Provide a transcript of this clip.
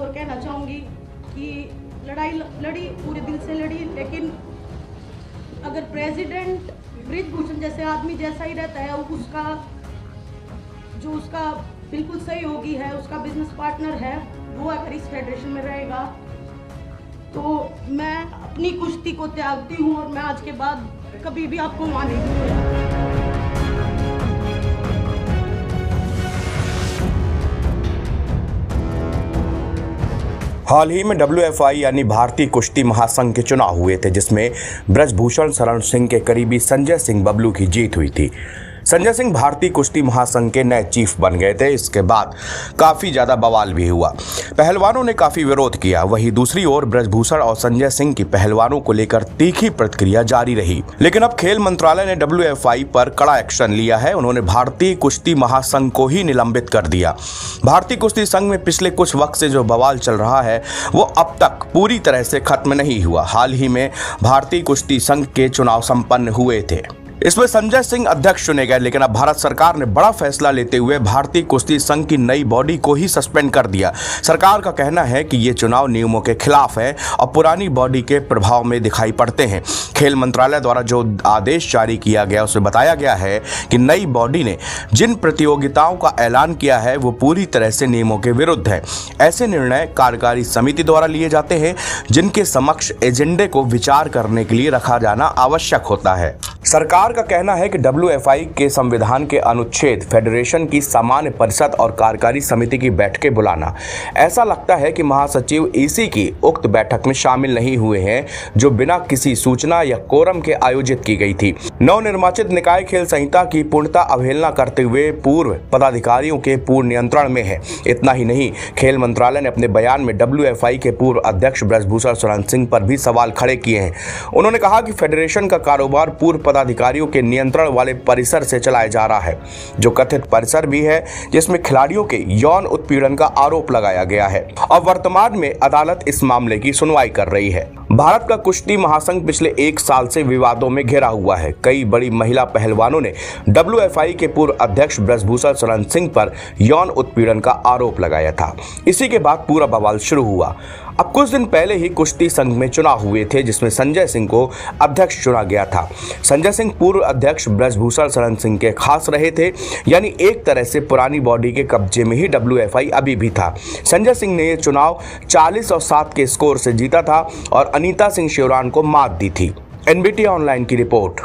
और कहना चाहूँगी कि लड़ाई लड़ी, पूरे दिल से लड़ी, लेकिन अगर प्रेसिडेंट बृजभूषण जैसे आदमी जैसा ही रहता है, उसका बिल्कुल सहयोगी है, उसका बिजनेस पार्टनर है, वो अगर इस फेडरेशन में रहेगा तो मैं अपनी कुश्ती को त्यागती हूँ और मैं आज के बाद कभी भी आपको वहाँ नहीं दूँगी। हाल ही में WFI यानी भारतीय कुश्ती महासंघ के चुनाव हुए थे, जिसमें बृजभूषण शरण सिंह के करीबी संजय सिंह बबलू की जीत हुई थी। संजय सिंह भारतीय कुश्ती महासंघ के नए चीफ बन गए थे। इसके बाद काफ़ी ज़्यादा बवाल भी हुआ, पहलवानों ने काफ़ी विरोध किया। वहीं दूसरी ओर बृजभूषण और संजय सिंह की पहलवानों को लेकर तीखी प्रतिक्रिया जारी रही। लेकिन अब खेल मंत्रालय ने WFI पर कड़ा एक्शन लिया है। उन्होंने भारतीय कुश्ती महासंघ को ही निलंबित कर दिया। भारतीय कुश्ती संघ में पिछले कुछ वक्त से जो बवाल चल रहा है वो अब तक पूरी तरह से खत्म नहीं हुआ। हाल ही में भारतीय कुश्ती संघ के चुनाव संपन्न हुए थे। इसमें संजय सिंह अध्यक्ष चुने गए, लेकिन अब भारत सरकार ने बड़ा फैसला लेते हुए भारतीय कुश्ती संघ की नई बॉडी को ही सस्पेंड कर दिया। सरकार का कहना है कि ये चुनाव नियमों के खिलाफ है और पुरानी बॉडी के प्रभाव में दिखाई पड़ते हैं। खेल मंत्रालय द्वारा जो आदेश जारी किया गया उसमें बताया गया है कि नई बॉडी ने जिन प्रतियोगिताओं का ऐलान किया है वो पूरी तरह से नियमों के विरुद्ध है। ऐसे निर्णय कार्यकारी समिति द्वारा लिए जाते हैं, जिनके समक्ष एजेंडे को विचार करने के लिए रखा जाना आवश्यक होता है। सरकार का कहना है कि WFI के संविधान के अनुच्छेद फेडरेशन की सामान्य परिषद और कार्यकारी समिति की बैठकें बुलाना। ऐसा लगता है कि महासचिव EC की उक्त बैठक में शामिल नहीं हुए हैं, जो बिना किसी सूचना या कोरम के आयोजित की गई थी। नवनिर्वाचित निकाय खेल संहिता की पूर्णतः अवहेलना करते हुए पूर्व पदाधिकारियों के पूर्ण नियंत्रण में है। इतना ही नहीं, खेल मंत्रालय ने अपने बयान में WFI के पूर्व अध्यक्ष बृजभूषण शरण सिंह पर भी सवाल खड़े किए हैं। उन्होंने कहा कि फेडरेशन का कारोबार पूर्व पदाधिकारियों के नियंत्रण वाले परिसर से चलाया जा रहा है, जो कथित परिसर भी है जिसमें खिलाड़ियों के यौन उत्पीड़न का आरोप लगाया गया है। और वर्तमान में अदालत इस मामले की सुनवाई कर रही है। भारत का कुश्ती महासंघ पिछले 1 साल से विवादों में घिरा हुआ है। कई बड़ी महिला पहलवानों ने WFI के पूर्व अध्यक्ष बृजभूषण शरण सिंह पर यौन उत्पीड़न का आरोप लगाया था। इसी के बाद पूरा बवाल शुरू हुआ। अब कुछ दिन पहले ही कुश्ती संघ में चुनाव हुए थे, जिसमें संजय सिंह को अध्यक्ष चुना गया था। संजय सिंह पूर्व अध्यक्ष बृजभूषण शरण सिंह के खास रहे थे, यानी एक तरह से पुरानी बॉडी के कब्जे में ही WFI अभी भी था। संजय सिंह ने यह चुनाव 40 और 7 के स्कोर से जीता था और अनीता सिंह शिवरान को मात दी थी। NBT ऑनलाइन की रिपोर्ट।